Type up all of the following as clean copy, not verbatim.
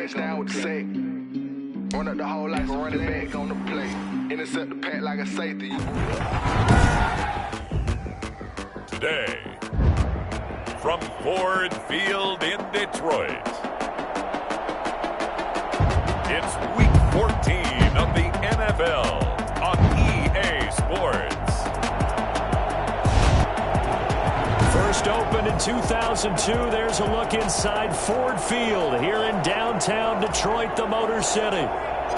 touchdown with the sack. Run up the hole like a running back on the play. Intercept the pack like a safety. Today, from Ford Field in Detroit, it's Week 14 of the NFL on EA Sports. First opened in 2002, there's a look inside Ford Field here in downtown Detroit, the Motor City.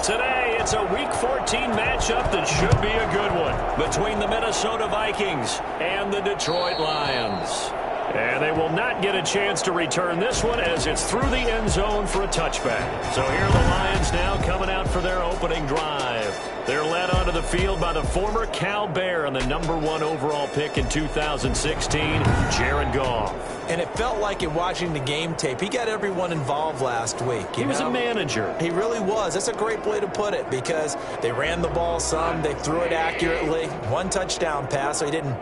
Today, it's a Week 14 matchup that should be a good one between the Minnesota Vikings and the Detroit Lions. And they will not get a chance to return this one as it's through the end zone for a touchback. So here are the Lions now coming out for their opening drive. They're led onto the field by the former Cal Bear and the #1 overall pick in 2016, Jared Goff. And it felt like in watching the game tape, he got everyone involved last week. He was a manager. He really was. That's a great way to put it because they ran the ball some, they threw it accurately. One touchdown pass, so he didn't,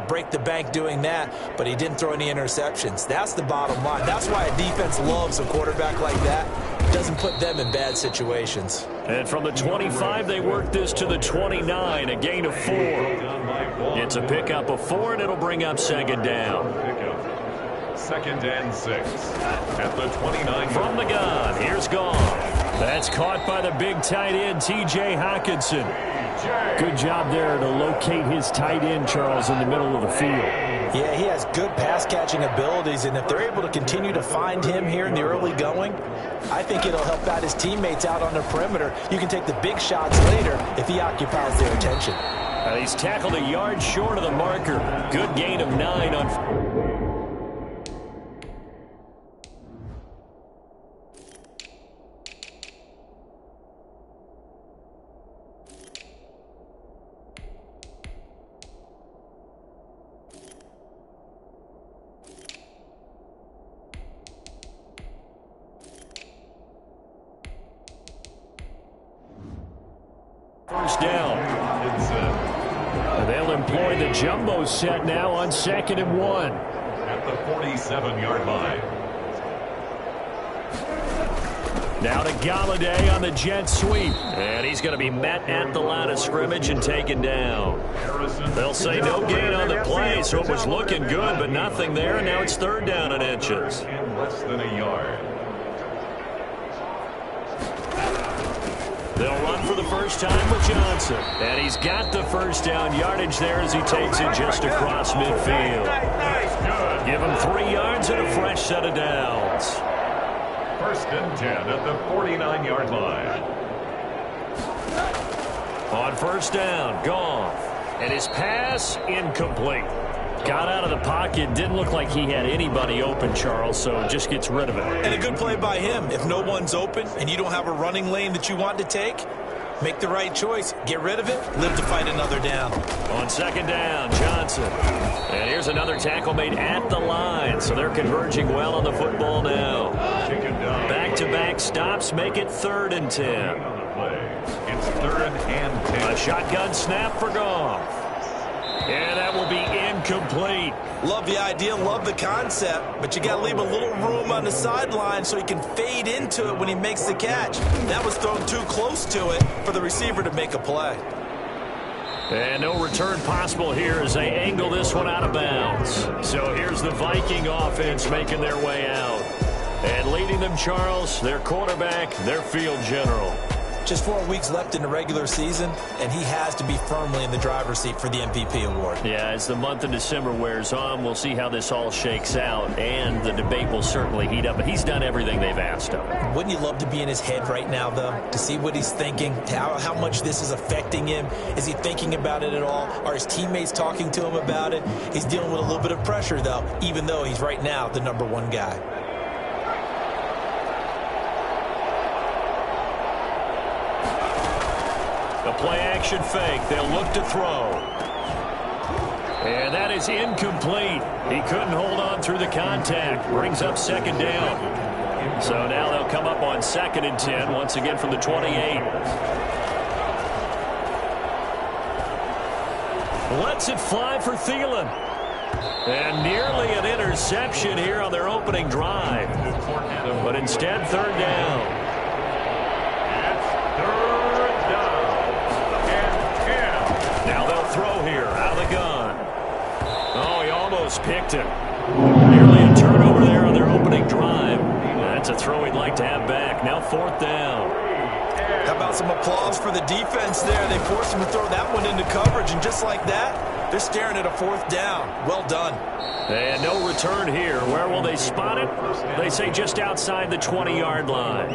break the bank doing that, but he didn't throw any interceptions. That's the bottom line. That's why a defense loves a quarterback like that. It doesn't put them in bad situations. And from the 25, they work this to the 29, a gain of 4. It's a pickup of 4, and it'll bring up second down. Second and 6 at the 29. From the gun, here's Goff. That's caught by the big tight end, T.J. Hockenson. Good job there to locate his tight end, Charles, in the middle of the field. Yeah, he has good pass-catching abilities, and if they're able to continue to find him here in the early going, I think it'll help out his teammates out on the perimeter. You can take the big shots later if he occupies their attention. He's tackled a yard short of the marker. Good gain of 9 on... First down. They'll employ the jumbo set now on 2nd and 1. At the 47-yard line. Now to Galladay on the jet sweep. And he's going to be met at the line of scrimmage and taken down. They'll say no gain on the play, so it was looking good, but nothing there, and now it's 3rd down and inches. And less than a yard. They'll run for the first time with Johnson. And he's got the first down yardage there as he takes it just across midfield. Give him 3 yards and a fresh set of downs. 1st and 10 at the 49-yard line. On 1st down, Goff. And his pass incomplete. Got out of the pocket, didn't look like he had anybody open, Charles, so just gets rid of it. And a good play by him. If no one's open and you don't have a running lane that you want to take, make the right choice. Get rid of it, live to fight another down. On 2nd down, Johnson. And here's another tackle made at the line, so they're converging well on the football now. Back-to-back stops make it 3rd and 10. It's 3rd and 10. A shotgun snap for Goff. And that will be incomplete. Love the idea, love the concept, but you got to leave a little room on the sideline so he can fade into it when he makes the catch. That was thrown too close to it for the receiver to make a play. And no return possible here as they angle this one out of bounds. So here's the Viking offense making their way out. And leading them, Charles, their quarterback, their field general. Just 4 weeks left in the regular season, and he has to be firmly in the driver's seat for the MVP award. Yeah, as the month of December wears on, we'll see how this all shakes out, and the debate will certainly heat up, but he's done everything they've asked of him. Wouldn't you love to be in his head right now, though, to see what he's thinking, how much this is affecting him? Is he thinking about it at all? Are his teammates talking to him about it? He's dealing with a little bit of pressure, though, even though he's right now the #1 guy. A play-action fake. They'll look to throw. And that is incomplete. He couldn't hold on through the contact. Brings up 2nd down. So now they'll come up on 2nd and 10, once again from the 28. Lets it fly for Thielen. And nearly an interception here on their opening drive. But instead, 3rd down. picked him. Nearly a turnover there on their opening drive. That's a throw he'd like to have back. Now 4th down. How about some applause for the defense there? They forced him to throw that one into coverage, and just like that, they're staring at a 4th down. Well done. And no return here. Where will they spot it? They say just outside the 20-yard line.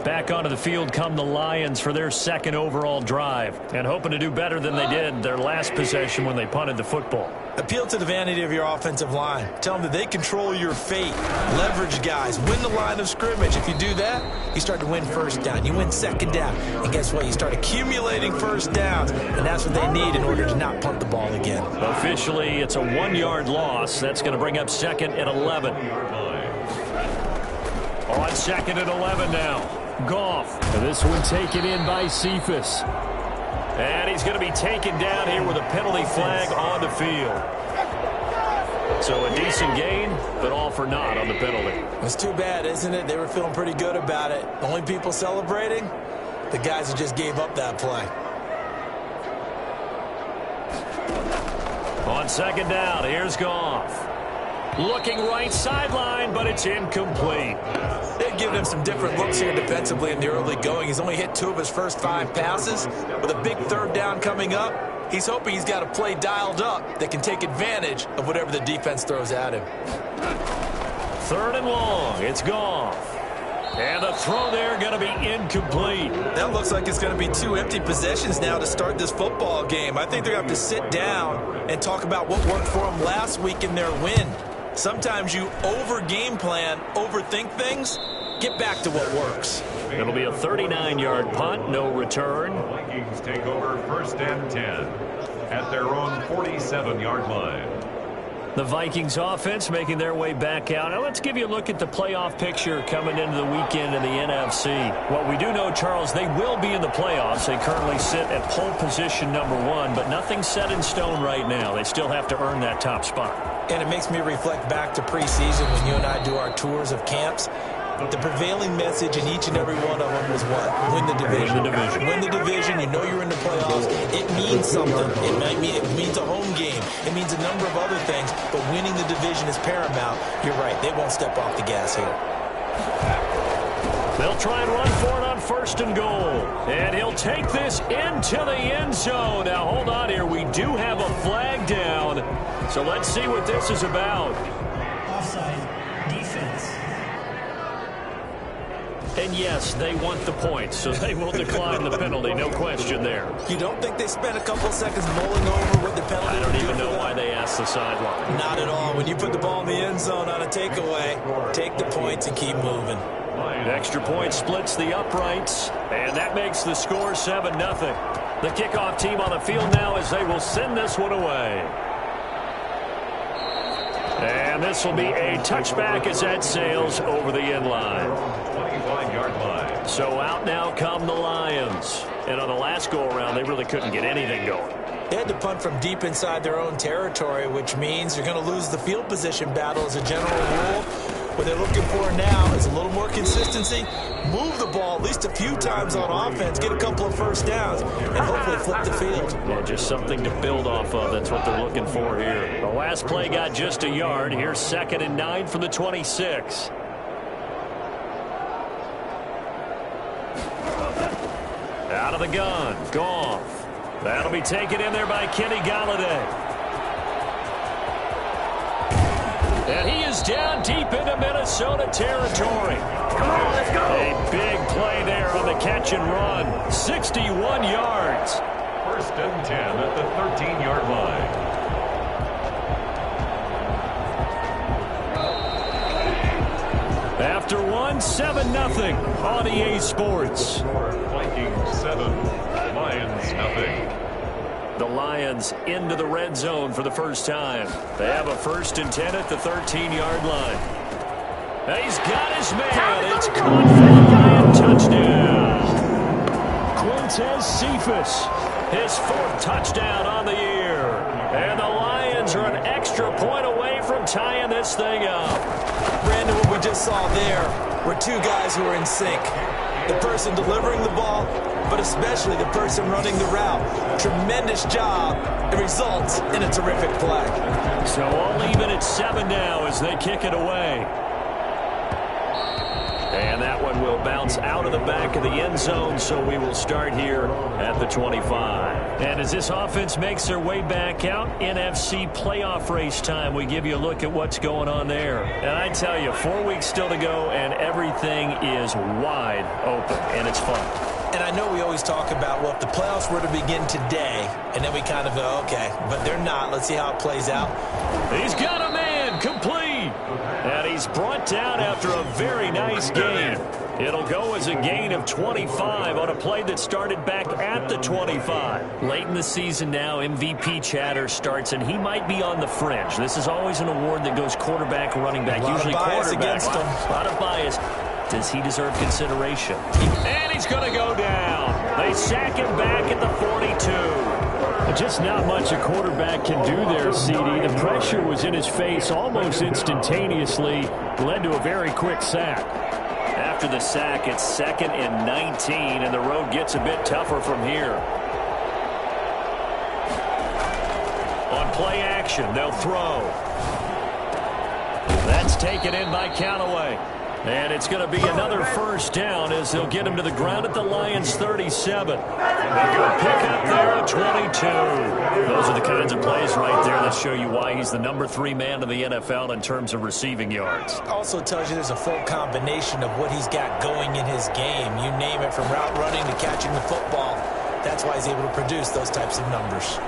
Back onto the field come the Lions for their 2nd overall drive, and hoping to do better than they did their last possession when they punted the football. Appeal to the vanity of your offensive line. Tell them that they control your fate. Leverage guys. Win the line of scrimmage. If you do that, you start to win 1st down. You win 2nd down. And guess what? You start accumulating 1st downs, and that's what they need in order to not punt the ball again. Officially, it's a 1-yard loss. That's going to bring up 2nd and 11. On 2nd and 11 now. Goff. And this one taken in by Cephas. And he's going to be taken down here with a penalty flag on the field. So a decent gain, but all for naught on the penalty. It's too bad, isn't it? They were feeling pretty good about it. The only people celebrating, the guys who just gave up that play. On 2nd down, here's Goff. Looking right sideline, but it's incomplete. They've given him some different looks here defensively in the early going. He's only hit 2 of his first 5 passes. With a big 3rd down coming up, he's hoping he's got a play dialed up that can take advantage of whatever the defense throws at him. 3rd and long, it's Goff. And the throw there going to be incomplete. That looks like it's going to be 2 empty possessions now to start this football game. I think they're going to have to sit down and talk about what worked for them last week in their win. Sometimes you over-game plan, overthink things. Get back to what works. It'll be a 39-yard punt, no return. Vikings take over 1st and 10 at their own 47-yard line. The Vikings offense making their way back out. Now let's give you a look at the playoff picture coming into the weekend in the NFC. What we do know, Charles, they will be in the playoffs. They currently sit at pole position number 1, but nothing's set in stone right now. They still have to earn that top spot. And it makes me reflect back to preseason when you and I do our tours of camps. The prevailing message in each and every one of them was what? Win the division. Win the division. Win the division. You know you're in the playoffs. It means something. It means a home game. It means a number of other things. But winning the division is paramount. You're right. They won't step off the gas here. They'll try and run for it on 1st and goal. And he'll take this into the end zone. Now, hold on here. We do have a flag down. So let's see what this is about. Offside defense. And yes, they want the points, so they will decline the penalty. No question there. You don't think they spent a couple seconds mulling over what the penalty I would don't do even for know them? why they asked the sideline. Not at all. When you put the ball in the end zone on a takeaway, take the points and keep moving. Extra point splits the uprights, and that makes the score 7-0. The kickoff team on the field now as they will send this one away. And this will be a touchback as that sails over the end line. 25-yard line. So out now come the Lions. And on the last go-around, they really couldn't get anything going. They had to punt from deep inside their own territory, which means you're going to lose the field position battle as a general rule. What they're looking for now is a little more consistency. Move the ball at least a few times on offense, get a couple of 1st downs, and hopefully flip the field. Yeah, just something to build off of. That's what they're looking for here. The last play got just a yard. Here's 2nd and 9 from the 26. Out of the gun, Goff. That'll be taken in there by Kenny Golladay. And he is down deep into Minnesota territory. Come on, let's go. A big play there on the catch and run. 61 yards. 1st and 10 at the 13-yard line. After one, 7-0 on EA Sports. Vikings 7, Lions nothing. The Lions into the red zone for the first time. They have a 1st and 10 at the 13-yard line. And he's got his man. It's caught for the Lion touchdown. Quintez Cephas, his 4th touchdown on the year. And the Lions are an extra point away from tying this thing up. Brandon, what we just saw there were 2 guys who are in sync. the person delivering the ball, but especially the person running the route. Tremendous job. It results in a terrific play. So all even at 7 now as they kick it away. And that one will bounce out of the back of the end zone, so we will start here at the 25. And as this offense makes their way back out, NFC playoff race time, we give you a look at what's going on there. And I tell you, 4 weeks still to go, and everything is wide open, and it's fun. And I know we always talk about, well, if the playoffs were to begin today, and then we kind of go, okay, but they're not. Let's see how it plays out. He's got a man complete. And he's brought down after a very nice gain. It'll go as a gain of 25 on a play that started back at the 25. Late in the season now, MVP chatter starts, and he might be on the fringe. This is always an award that goes quarterback, running back, usually quarterback. Against him. A lot of bias. Does he deserve consideration? And he's going to go down. They sack him back at the 42. Just not much a quarterback can do there, CD. The pressure was in his face almost instantaneously. Led to a very quick sack. After the sack, it's 2nd and 19, and the road gets a bit tougher from here. On play action, they'll throw. That's taken in by Callaway. And it's going to be another first down as they'll get him to the ground at the Lions' 37. A good pickup there at 22. Those are the kinds of plays right there that show you why he's the number 3 man in the NFL in terms of receiving yards. Also tells you there's a full combination of what he's got going in his game. You name it, from route running to catching the football. That's why he's able to produce those types of numbers.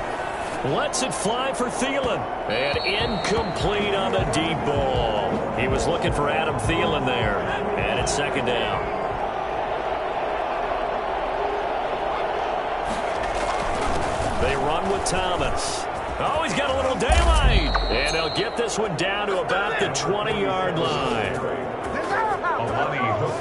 Lets it fly for Thielen. And incomplete on the deep ball. He was looking for Adam Thielen there. And it's 2nd down. They run with Thomas. Oh, he's got a little daylight. And they'll get this one down to about the 20-yard line.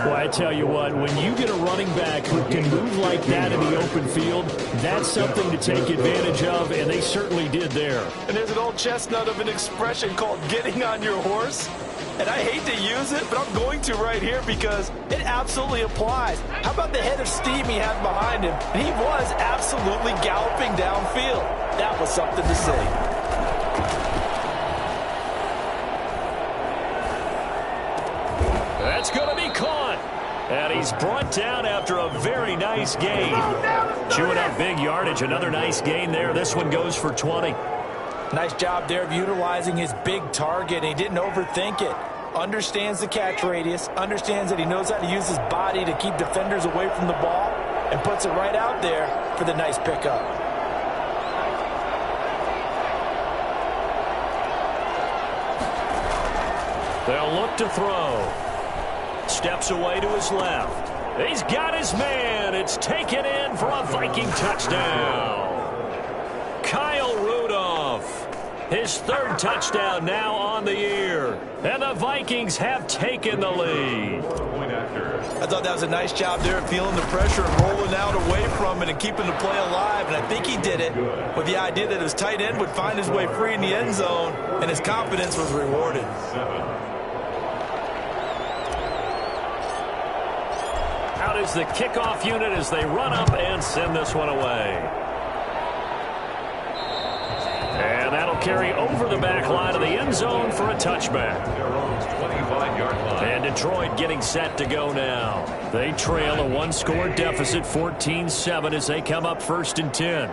Well, I tell you what, when you get a running back who can move like that in the open field, that's something to take advantage of, and they certainly did there. And there's an old chestnut of an expression called getting on your horse. And I hate to use it, but I'm going to right here because it absolutely applies. How about the head of steam he had behind him? He was absolutely galloping downfield. That was something to see. That's going to be caught. And he's brought down after a very nice gain. Chewing up big yardage. Another nice gain there. This one goes for 20. Nice job there of utilizing his big target. He didn't overthink it. Understands the catch radius. Understands that he knows how to use his body to keep defenders away from the ball. And puts it right out there for the nice pickup. They'll look to throw. Steps away to his left. He's got his man. It's taken in for a Viking touchdown. Kyle Rudolph, his 3rd touchdown now on the year. And the Vikings have taken the lead. I thought that was a nice job there of feeling the pressure and rolling out away from it and keeping the play alive. And I think he did it with the idea that his tight end would find his way free in the end zone, and his confidence was rewarded. Out is the kickoff unit as they run up and send this one away. And that'll carry over the back line of the end zone for a touchback. And Detroit getting set to go now. They trail a 1-score deficit, 14-7, as they come up 1st and 10.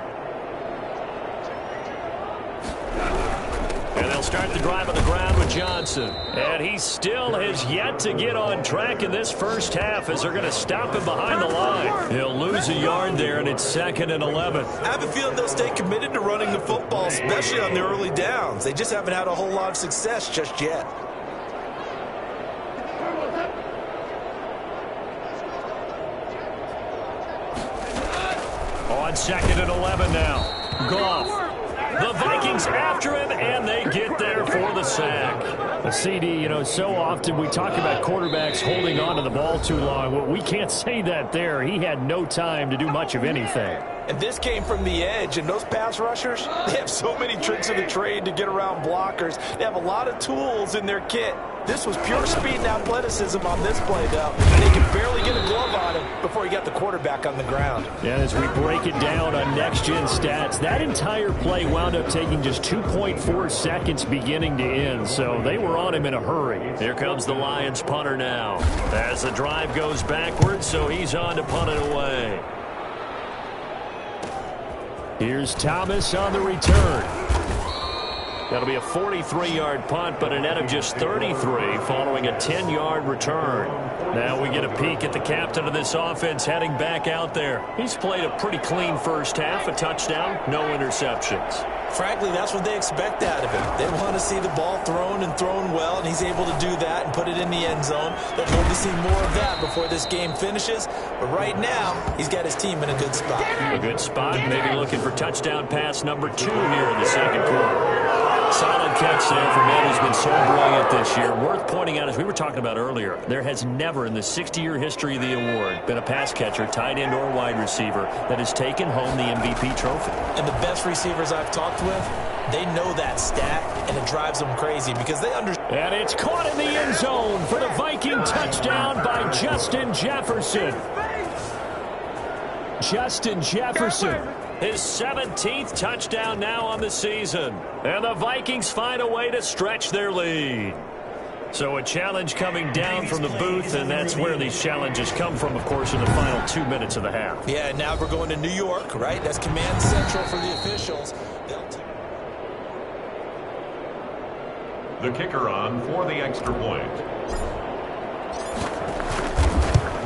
And they'll start the drive on the ground with Johnson. And he still has yet to get on track in this first half as they're going to stop him behind the line. He'll lose a yard there, and it's 2nd and 11. I have a feeling they'll stay committed to running the football, especially on their early downs. They just haven't had a whole lot of success just yet. On 2nd and 11 now. Goff. The Vikings after him, and they get there for the sack. CD, you know, so often we talk about quarterbacks holding on to the ball too long. Well, we can't say that there. He had no time to do much of anything. And this came from the edge, and those pass rushers, they have so many tricks of the trade to get around blockers. They have a lot of tools in their kit. This was pure speed and athleticism on this play, though, and they could barely get a glove on him. before he got the quarterback on the ground. And as we break it down on Next Gen Stats, that entire play wound up taking just 2.4 seconds beginning to end, so they were on him in a hurry. Here comes the Lions punter now as the drive goes backwards, so he's on to punt it away. Here's Thomas on the return. That'll be a 43-yard punt, but a net of just 33 following a 10-yard return. Now we get a peek at the captain of this offense heading back out there. He's played a pretty clean first half, a touchdown, no interceptions. Frankly, that's what they expect out of him. They want to see the ball thrown and thrown well, and he's able to do that and put it in the end zone. They'd love to see more of that before this game finishes. But right now, he's got his team in a good spot. A good spot, maybe looking for touchdown pass number 2 here in the second quarter. Solid catch there from man who's been so brilliant this year. Worth pointing out, as we were talking about earlier, there has never in the 60-year history of the award been a pass catcher, tight end, or wide receiver that has taken home the MVP trophy. And the best receivers I've talked with, they know that stat, and it drives them crazy because they understand. And it's caught in the end zone for the Viking touchdown by Justin Jefferson. Justin Jefferson. His 17th touchdown now on the season. And the Vikings find a way to stretch their lead. So a challenge coming down from the booth, and that's where these challenges come from, of course, in the final 2 minutes of the half. Yeah, now we're going to New York, right? That's command central for the officials. The kicker on for the extra point.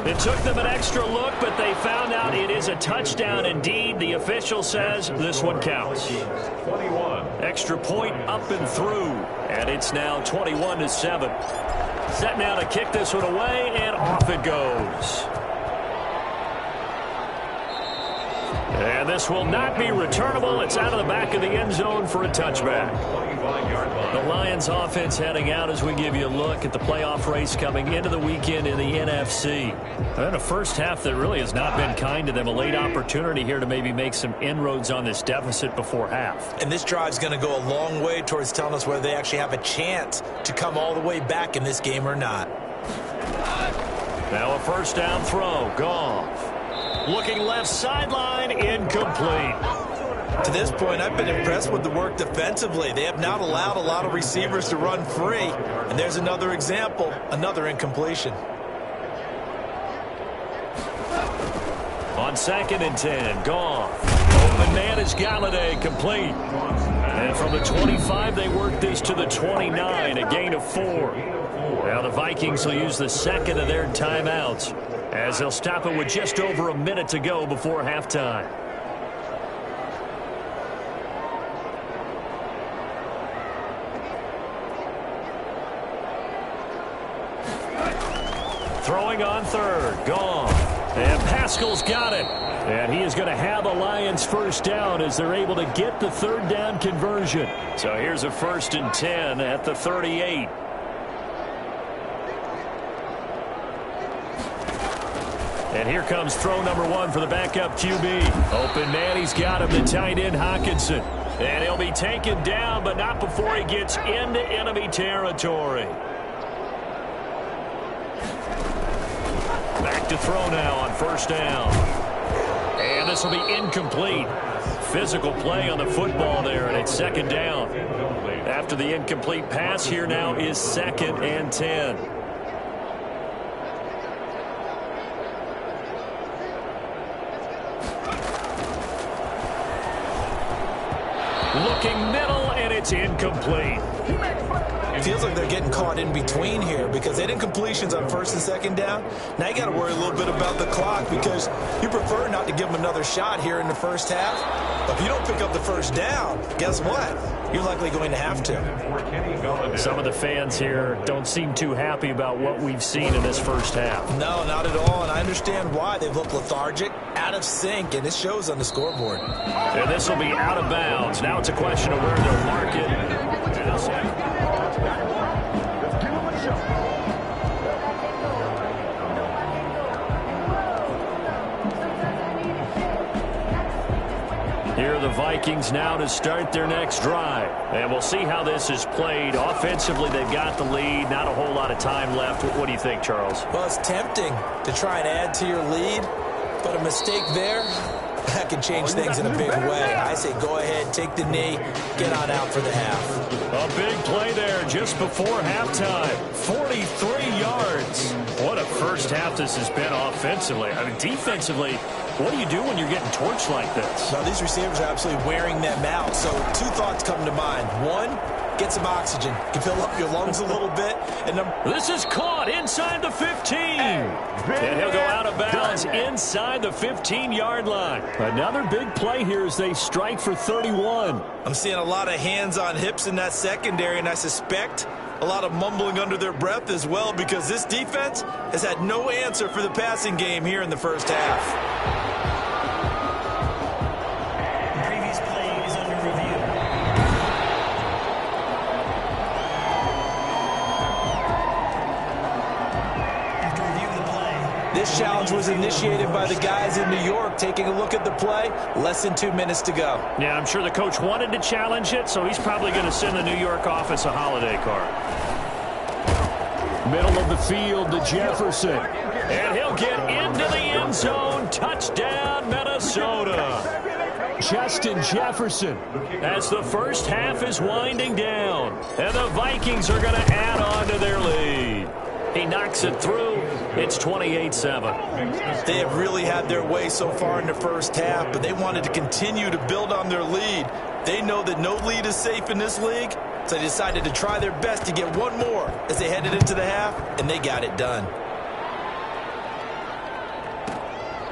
It took them an extra look, but they found out it is a touchdown indeed. The official says this one counts. 21. Extra point up and through, and it's now 21-7. Set now to kick this one away, and off it goes. And this will not be returnable. It's out of the back of the end zone for a touchback. The Lions offense heading out as we give you a look at the playoff race coming into the weekend in the NFC. And a first half that really has not been kind to them. A late opportunity here to maybe make some inroads on this deficit before half. And this drive's going to go a long way towards telling us whether they actually have a chance to come all the way back in this game or not. Now a first down throw. Goff. Looking left sideline, incomplete. To this point, I've been impressed with the work defensively. They have not allowed a lot of receivers to run free. And there's another example, another incompletion. On 2nd and 10, Goff. Open man is Galladay, complete. And from the 25, they work this to the 29, a gain of 4. Now the Vikings will use the second of their timeouts, as they'll stop it with just over a minute to go before halftime. Throwing on 3rd, Goff. And Pascal's got it. And he is going to have a Lions first down as they're able to get the 3rd down conversion. So here's a 1st and 10 at the 38. And here comes throw number 1 for the backup QB. Open man, he's got him, the tight end Hockenson. And he'll be taken down, but not before he gets into enemy territory. Back to throw now on 1st down. And this will be incomplete. Physical play on the football there, and it's 2nd down. After the incomplete pass, here now is 2nd and 10. Looking middle, and it's incomplete. It feels like they're getting caught in between here because they had incompletions on 1st and 2nd down. Now you got to worry a little bit about the clock because you prefer not to give them another shot here in the first half. But if you don't pick up the 1st down, guess what? You're likely going to have to. Some of the fans here don't seem too happy about what we've seen in this first half. No, not at all, and I understand why. They've looked lethargic, out of sync, and it shows on the scoreboard. And this will be out of bounds. Now it's a question of where they'll mark it. Here are the Vikings now to start their next drive. And we'll see how this is played. Offensively, they've got the lead. Not a whole lot of time left. What do you think, Charles? Well, it's tempting to try and add to your lead, But a mistake there, that can change things in a big way. I say go ahead, take the knee, get on out for the half. A big play there just before halftime. 43 yards. What a first half this has been offensively. I mean, defensively, what do you do when you're getting torched like this? Now, these receivers are absolutely wearing them out. So two thoughts come to mind. One, get some oxygen. You can fill up your lungs a little bit. And this is caught inside the 15. And he'll go out of bounds inside the 15-yard line. Another big play here as they strike for 31. I'm seeing a lot of hands on hips in that secondary, and I suspect a lot of mumbling under their breath as well, because this defense has had no answer for the passing game here in the first half. This challenge was initiated by the guys in New York. Taking a look at the play, less than 2 minutes to go. Yeah, I'm sure the coach wanted to challenge it, so he's probably going to send the New York office a holiday card. Middle of the field to Jefferson. And he'll get into the end zone. Touchdown, Minnesota. Justin Jefferson. As the first half is winding down. And the Vikings are going to add on to their lead. He knocks it through. It's 28-7. They have really had their way so far in the first half, but they wanted to continue to build on their lead. They know that no lead is safe in this league, so they decided to try their best to get one more as they headed into the half, and they got it done.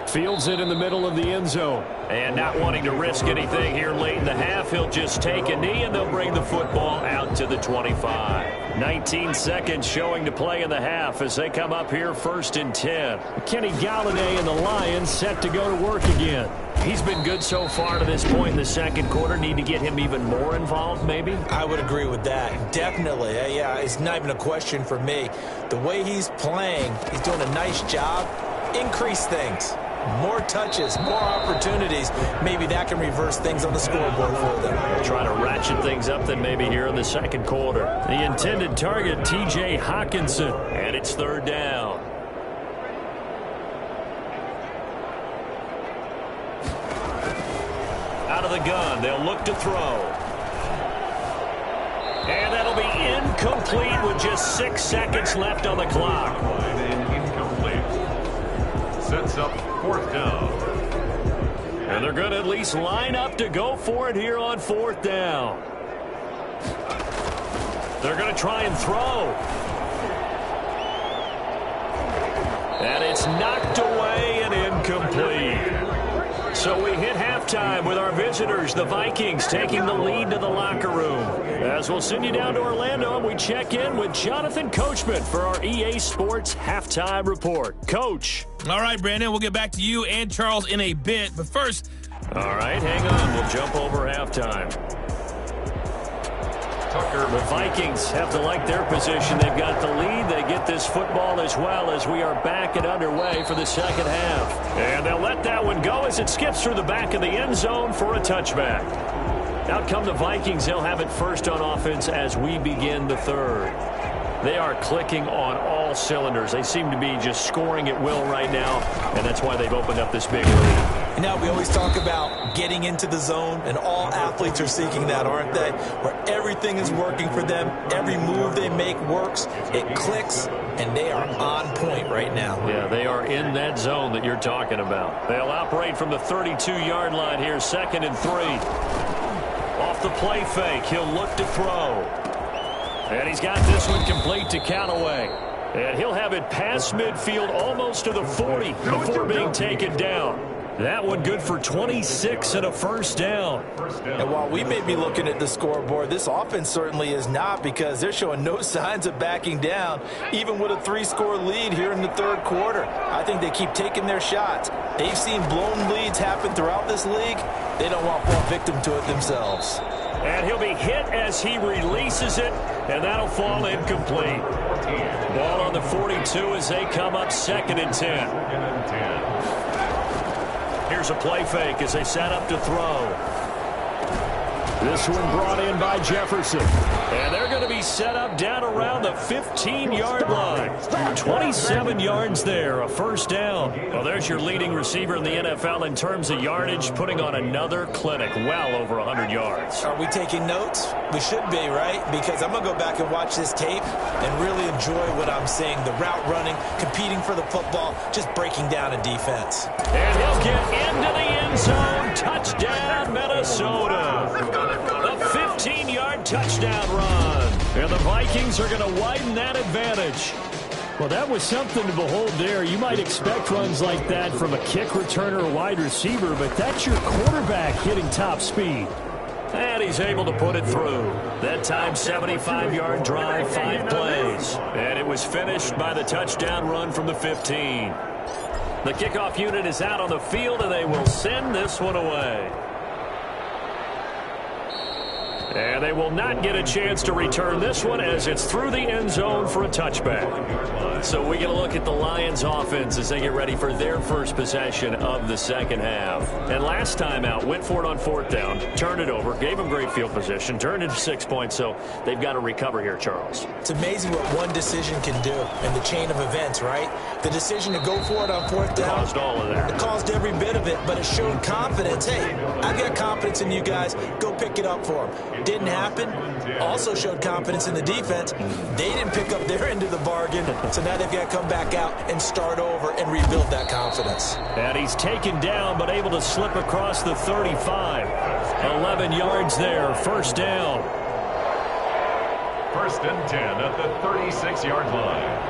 Fields it in the middle of the end zone. And not wanting to risk anything here late in the half, he'll just take a knee, and they'll bring the football out to the 25. 19 seconds showing to play in the half as they come up here 1st and 10. Kenny Galladay and the Lions set to go to work again. He's been good so far to this point in the second quarter. Need to get him even more involved, maybe? I would agree with that. Definitely. Yeah, it's not even a question for me. The way he's playing, he's doing a nice job. Increase things. More touches, more opportunities. Maybe that can reverse things on the scoreboard for them. Try to ratchet things up then maybe here in the second quarter. The intended target, T.J. Hawkinson. And it's 3rd down. Out of the gun, they'll look to throw. And that'll be incomplete with just 6 seconds left on the clock. Sets up 4th down. And they're going to at least line up to go for it here on 4th down. They're going to try and throw. And it's knocked away and incomplete. So we hit halftime with our visitors, the Vikings, taking the lead to the locker room. As we'll send you down to Orlando, we check in with Jonathan Coachman for our EA Sports Halftime Report. Coach. All right, Brandon, we'll get back to you and Charles in a bit. But first, all right, hang on. We'll jump over halftime. The Vikings have to like their position. They've got the lead. They get this football as well as we are back and underway for the second half. And they'll let that one go as it skips through the back of the end zone for a touchback. Out come the Vikings. They'll have it first on offense as we begin the third. They are clicking on all cylinders. They seem to be just scoring at will right now, and that's why they've opened up this big lead. Now, we always talk about getting into the zone, and all athletes are seeking that, aren't they? Where everything is working for them, every move they make works, it clicks, and they are on point right now. Yeah, they are in that zone that you're talking about. They'll operate from the 32-yard line here, 2nd and 3. Off the play fake, he'll look to throw. And he's got this one complete to Callaway. And he'll have it past midfield almost to the 40 before being taken down. That one good for 26 and a first down. And while we may be looking at the scoreboard, this offense certainly is not, because they're showing no signs of backing down, even with a 3-score lead here in the third quarter. I think they keep taking their shots. They've seen blown leads happen throughout this league. They don't want to fall victim to it themselves. And he'll be hit as he releases it, and that'll fall incomplete. Ball on the 42 as they come up 2nd and 10. Here's a play fake as they set up to throw. This one brought in by Jefferson. And they're going to be set up down around the 15-yard line. 27 yards there, a first down. Well, there's your leading receiver in the NFL in terms of yardage, putting on another clinic, well over 100 yards. Are we taking notes? We should be, right? Because I'm going to go back and watch this tape and really enjoy what I'm seeing. The route running, competing for the football, just breaking down a defense. And he'll get into the end zone. Touchdown, Minnesota. A 15-yard touchdown run. And the Vikings are going to widen that advantage. Well, that was something to behold there. You might expect runs like that from a kick returner or wide receiver, but that's your quarterback hitting top speed. And he's able to put it through. That time, 75-yard drive, 5 plays. And it was finished by the touchdown run from the 15. The kickoff unit is out on the field, and they will send this one away. And they will not get a chance to return this one as it's through the end zone for a touchback. So we get a look at the Lions offense as they get ready for their first possession of the second half. And last time out, went for it on 4th down, turned it over, gave them great field position, turned it to 6 points, so they've got to recover here, Charles. It's amazing what one decision can do in the chain of events, right? The decision to go for it on 4th down. Caused all of that. It caused every bit of it, but it showed confidence. Hey, I've got confidence in you guys. Go pick it up for them. Didn't happen. Also showed confidence in the defense. They didn't pick up their end of the bargain, so now they've got to come back out and start over and rebuild that confidence. And he's taken down but able to slip across the 35. 11 yards there, first down. 1st and 10 at the 36-yard line.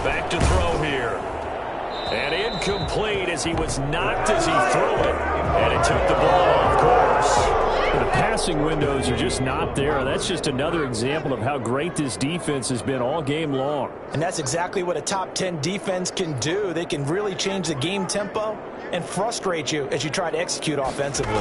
Back to throw here. And incomplete as he was knocked as he threw it. And it took the ball off course. The passing windows are just not there. That's just another example of how great this defense has been all game long. And that's exactly what a top 10 defense can do. They can really change the game tempo and frustrate you as you try to execute offensively.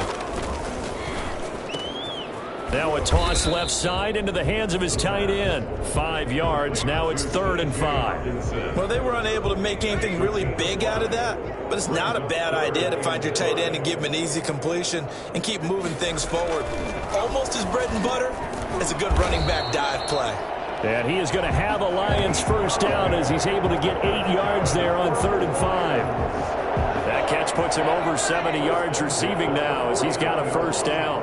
Now a toss left side into the hands of his tight end. 5 yards. Now it's 3rd and 5. Well, they were unable to make anything really big out of that, but it's not a bad idea to find your tight end and give him an easy completion and keep moving things forward. Almost as bread and butter as a good running back dive play. And he is going to have a Lions first down as he's able to get 8 yards there on 3rd and 5. That catch puts him over 70 yards receiving now as he's got a first down.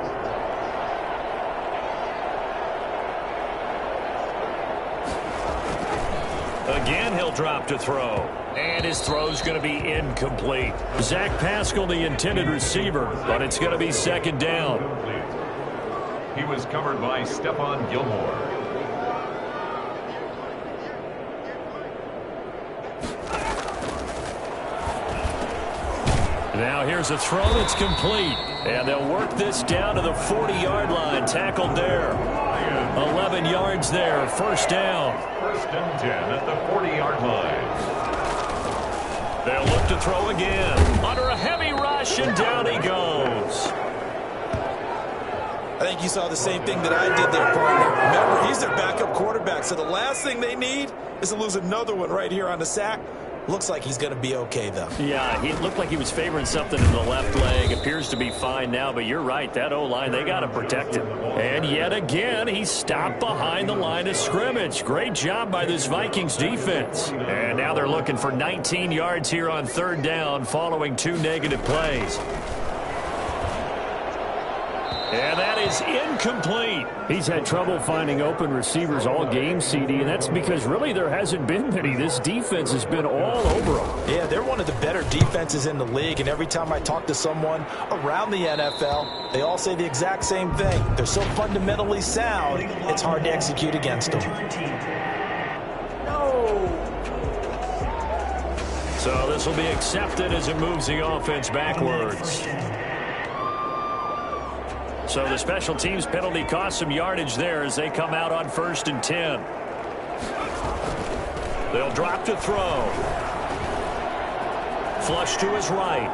Again, he'll drop to throw. And his throw's going to be incomplete. Zach Pascal, the intended receiver, but it's going to be 2nd down. He was covered by Stephon Gilmore. Now here's a throw that's complete. And they'll work this down to the 40-yard line. Tackled there. 11 yards there. First down. 1st and 10 at the 40-yard line. They'll look to throw again. Under a heavy rush, and down he goes. I think you saw the same thing that I did there, partner. Remember, he's their backup quarterback, so the last thing they need is to lose another one right here on the sack. Looks like he's going to be okay, though. Yeah, he looked like he was favoring something in the left leg. Appears to be fine now, but you're right. That O-line, they got to protect him. And yet again, he's stopped behind the line of scrimmage. Great job by this Vikings defense. And now they're looking for 19 yards here on 3rd down following 2 negative plays. And that is incomplete. He's had trouble finding open receivers all game, CD, and that's because really there hasn't been many. This defense has been all over them. Yeah, they're one of the better defenses in the league, and every time I talk to someone around the NFL, they all say the exact same thing. They're so fundamentally sound, it's hard to execute against them. So this will be accepted as it moves the offense backwards. So the special teams penalty cost some yardage there as they come out on 1st and 10. They'll drop to throw. Flush to his right.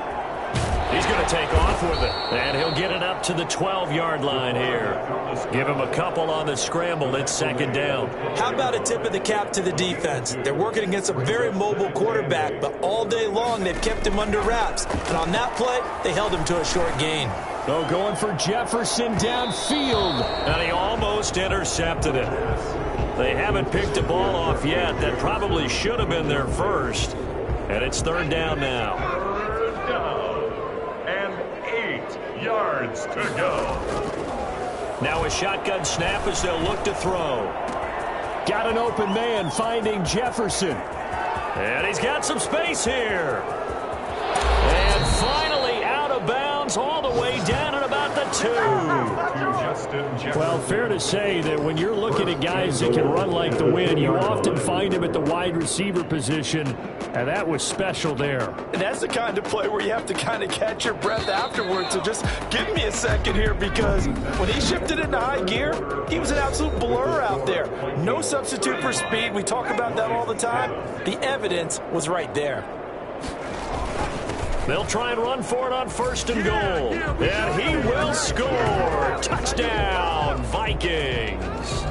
He's going to take off with it. And he'll get it up to the 12-yard line here. Give him a couple on the scramble. It's 2nd down. How about a tip of the cap to the defense? They're working against a very mobile quarterback, but all day long they've kept him under wraps. And on that play, they held him to a short gain. Oh, going for Jefferson downfield. And he almost intercepted it. They haven't picked a ball off yet. That probably should have been their first. And it's third down now. Third down and 8 yards to go. Now a shotgun snap as they'll look to throw. Got an open man finding Jefferson. And he's got some space here. And finally out of bounds all the way down at about the 2. Well, fair to say that when you're looking at guys that can run like the wind, you often find them at the wide receiver position, and that was special there. And that's the kind of play where you have to kind of catch your breath afterwards. So just give me a second here, because when he shifted into high gear, he was an absolute blur out there. No substitute for speed. We talk about that all the time. The evidence was right there. They'll try and run for it on first and goal. And he will score. Touchdown, Vikings.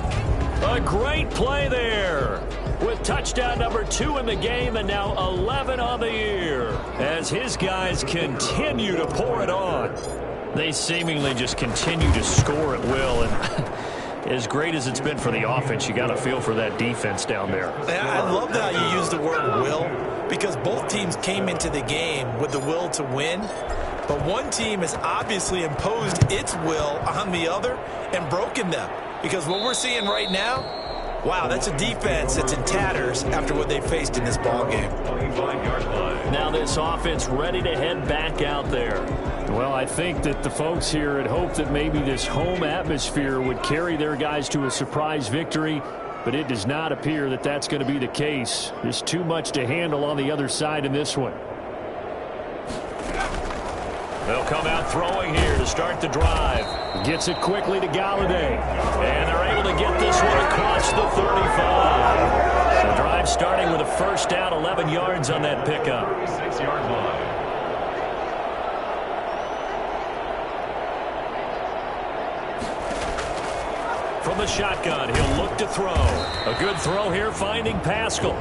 A great play there. With touchdown number 2 in the game and now 11 on the year. As his guys continue to pour it on. They seemingly just continue to score at will. And as great as it's been for the offense, you got to feel for that defense down there. I love how you use the word will, because both teams came into the game with the will to win. But one team has obviously imposed its will on the other and broken them. Because what we're seeing right now, wow, that's a defense that's in tatters after what they faced in this ballgame. Now this offense ready to head back out there. Well, I think that the folks here had hoped that maybe this home atmosphere would carry their guys to a surprise victory, but it does not appear that that's going to be the case. There's too much to handle on the other side in this one. They'll come out throwing here to start the drive. Gets it quickly to Galladay. And they're able to get this one across the 35. The drive starting with a first down, 11 yards on that pickup. 6-yard line. From the shotgun, he'll look to throw. A good throw here, finding Pascal.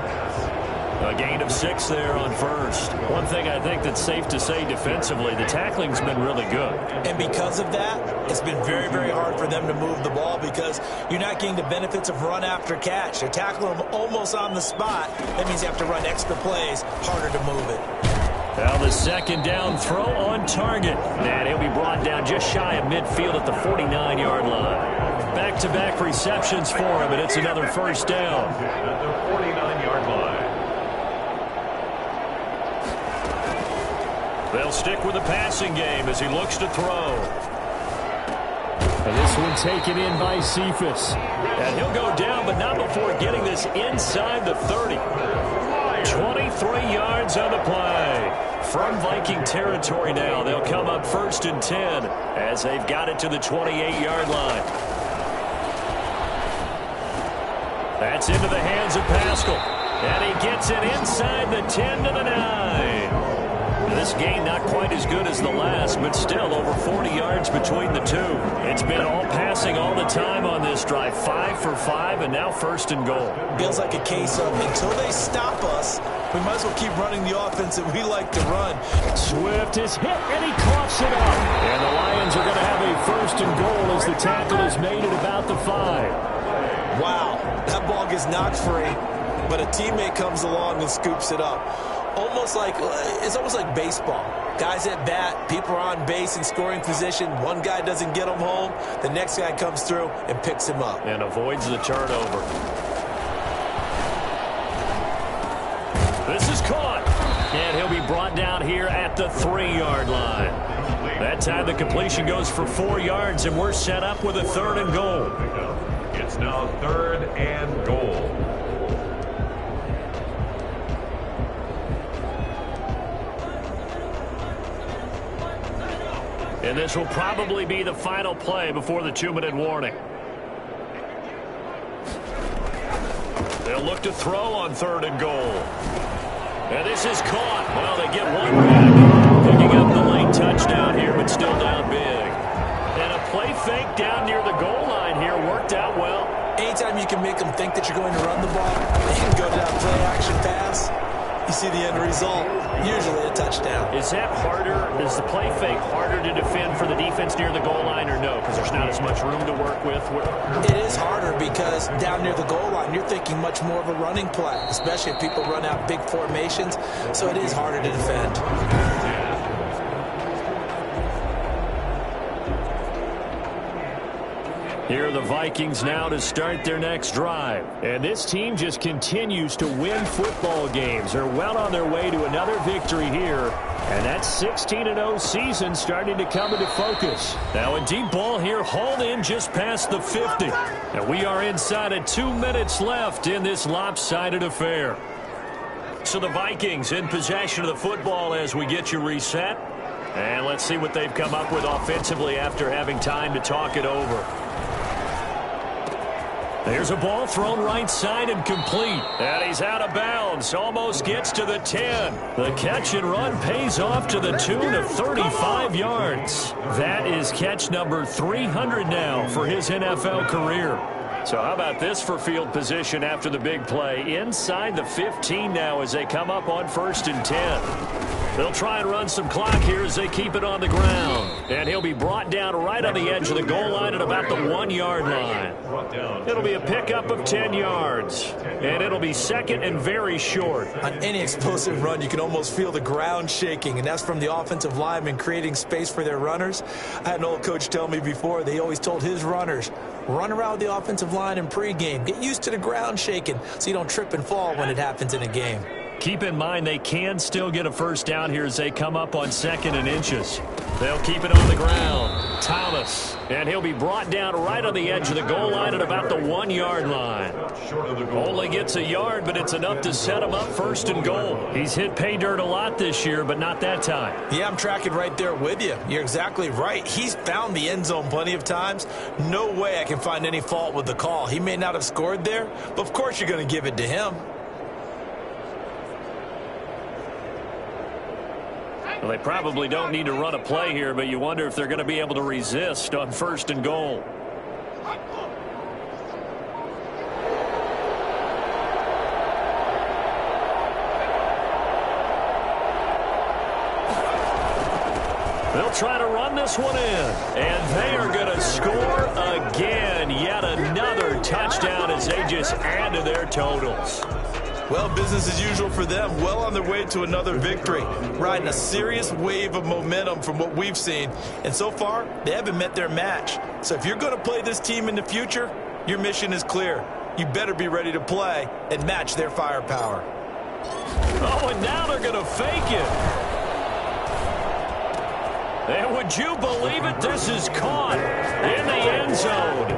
A gain of 6 there on first. One thing I think that's safe to say defensively, the tackling's been really good. And because of that, it's been very, very hard for them to move the ball, because you're not getting the benefits of run after catch. They tackle them almost on the spot. That means you have to run extra plays, harder to move it. Now the second down throw on target. And he'll be brought down just shy of midfield at the 49-yard line. Back-to-back receptions for him, and it's another first down. At the 49-yard line. They'll stick with the passing game as he looks to throw. And this one taken in by Cephas. And he'll go down, but not before getting this inside the 30. 23 yards on the play. From Viking territory now, they'll come up first and 10 as they've got it to the 28-yard line. That's into the hands of Pascal. And he gets it inside the 10 to the 9. This game not quite as good as the last, but still over 40 yards between the two. It's been all passing all the time on this drive. 5 for 5, and now first and goal. Feels like a case of until they stop us, we might as well keep running the offense that we like to run. Swift is hit, and he coughs it up. And the Lions are going to have a first and goal as the tackle is made at about the 5. Wow, that ball gets knocked free, but a teammate comes along and scoops it up. It's almost like baseball. Guys at bat, people are on base in scoring position. One guy doesn't get him home. The next guy comes through and picks him up. And avoids the turnover. This is caught. And he'll be brought down here at the 3-yard line. That time the completion goes for 4 yards, and we're set up with a third and goal. It's now third and goal. And this will probably be the final play before the 2-minute warning. They'll look to throw on third and goal. And this is caught. Well, they get one back. Picking up the late touchdown here, but still down big. And a play fake down near the goal line here worked out well. Anytime you can make them think that you're going to run the ball, they can go to that play-action pass. you see the end result, usually a touchdown. Is that harder? Is the play fake harder to defend for the defense near the goal line or no? Because there's not as much room to work with. It is harder because down near the goal line, you're thinking much more of a running play, especially if people run out big formations. So it is harder to defend. Here are the Vikings now to start their next drive. And this team just continues to win football games. They're well on their way to another victory here. And that 16-0 season starting to come into focus. Now a deep ball here, hauled in just past the 50. And we are inside of 2 minutes left in this lopsided affair. So the Vikings in possession of the football as we get you reset. And let's see what they've come up with offensively after having time to talk it over. There's a ball thrown right side and complete. And he's out of bounds. Almost gets to the 10. The catch and run pays off to the tune of 35 yards. That is catch number 300 now for his NFL career. So how about this for field position after the big play? Inside the 15 now as they come up on 1st and 10. They'll try and run some clock here as they keep it on the ground. And he'll be brought down right on the edge of the goal line at about the 1-yard line. It'll be a pickup of 10 yards. And it'll be second and very short. On any explosive run, you can almost feel the ground shaking, and that's from the offensive linemen creating space for their runners. I had an old coach tell me before, they always told his runners, run around the offensive line in pregame. Get used to the ground shaking so you don't trip and fall when it happens in a game. Keep in mind they can still get a first down here as they come up on 2nd and inches. They'll keep it on the ground. Thomas. And he'll be brought down right on the edge of the goal line at about the 1-yard line. Only gets a yard, but it's enough to set him up 1st and goal. He's hit pay dirt a lot this year, but not that time. Yeah, I'm tracking right there with you. You're exactly right. He's found the end zone plenty of times. No way I can find any fault with the call. He may not have scored there, but of course you're going to give it to him. Well, they probably don't need to run a play here, but you wonder if they're going to be able to resist on 1st and goal. They'll try to run this one in, and they are going to score again. Yet another touchdown as they just add to their totals. Well, business as usual for them. Well on their way to another victory. Riding a serious wave of momentum from what we've seen. And so far, they haven't met their match. So if you're going to play this team in the future, your mission is clear. You better be ready to play and match their firepower. Oh, and now they're going to fake it. And would you believe it? This is caught in the end zone.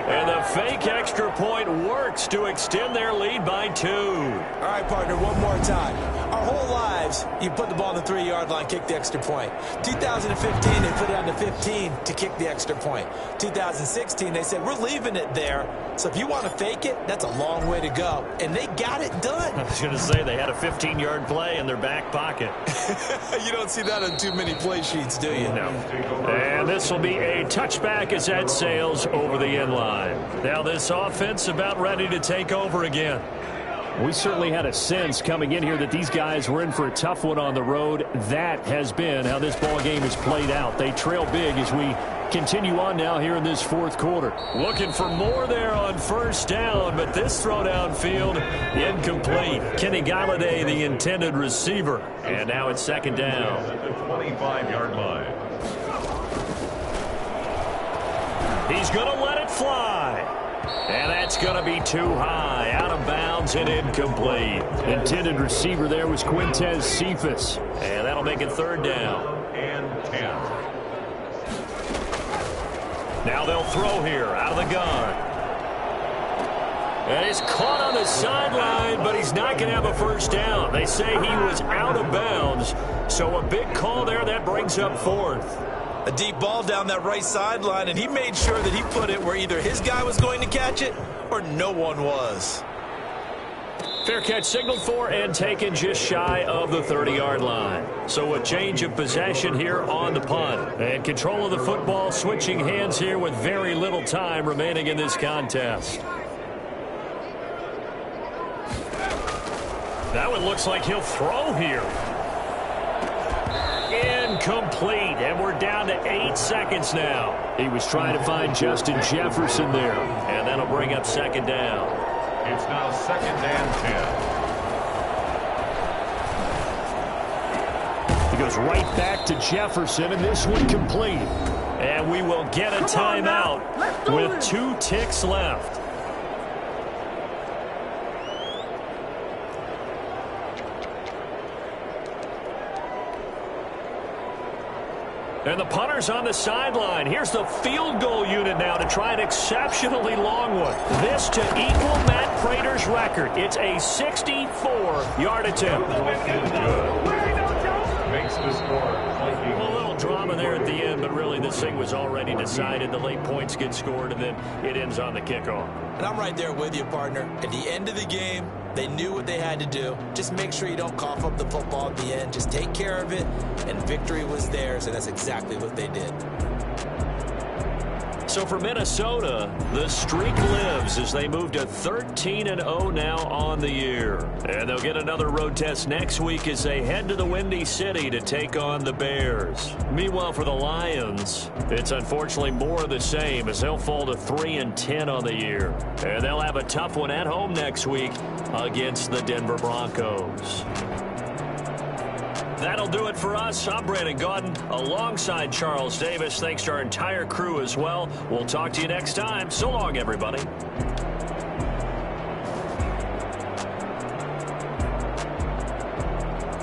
And the fake extra point works to extend their lead by 2. All right, partner, one more time. Our whole lives, you put the ball on the 3-yard line, kick the extra point. 2015, they put it on the 15 to kick the extra point. 2016, they said, we're leaving it there. So if you want to fake it, that's a long way to go. And they got it done. I was going to say they had a 15-yard play in their back pocket. You don't see that on too many play sheets, do you? No. And this will be a touchback as that sails over the end line. Now this offense about ready to take over again. We certainly had a sense coming in here that these guys were in for a tough one on the road. That has been how this ball game has played out. They trail big as we continue on now here in this 4th quarter. Looking for more there on 1st down, but this throw downfield incomplete. Kenny Galladay, the intended receiver. And now it's 2nd down. At the 25-yard line. He's going to let it fly. And that's going to be too high. Out of bounds and incomplete. Intended receiver there was Quintez Cephas. And that'll make it 3rd down. And 10. Now they'll throw here out of the gun. And he's caught on the sideline, but he's not going to have a first down. They say he was out of bounds. So a big call there. That brings up 4th. A deep ball down that right sideline, and he made sure that he put it where either his guy was going to catch it or no one was. Fair catch signaled for and taken just shy of the 30-yard line. So a change of possession here on the punt. And control of the football switching hands here with very little time remaining in this contest. That one looks like he'll throw here. Incomplete, and we're down to 8 seconds now. He was trying to find Justin Jefferson there, and that'll bring up second down. It's now second and 10. He goes right back to Jefferson, and this one complete. And we will get a timeout with 2 ticks left. And the punter's on the sideline. Here's the field goal unit now to try an exceptionally long one. This to equal Matt Prater's record. It's a 64-yard attempt. Makes the score. A little drama there at the end, but really this thing was already decided. The late points get scored, and then it ends on the kickoff. And I'm right there with you, partner. At the end of the game, they knew what they had to do. Just make sure you don't cough up the football at the end. Just take care of it, and victory was theirs, and that's exactly what they did. So for Minnesota, the streak lives as they move to 13-0 now on the year. And they'll get another road test next week as they head to the Windy City to take on the Bears. Meanwhile, for the Lions, it's unfortunately more of the same as they'll fall to 3-10 on the year. And they'll have a tough one at home next week against the Denver Broncos. That'll do it for us. I'm Brandon Gaudin alongside Charles Davis. Thanks to our entire crew as well. We'll talk to you next time. So long, everybody.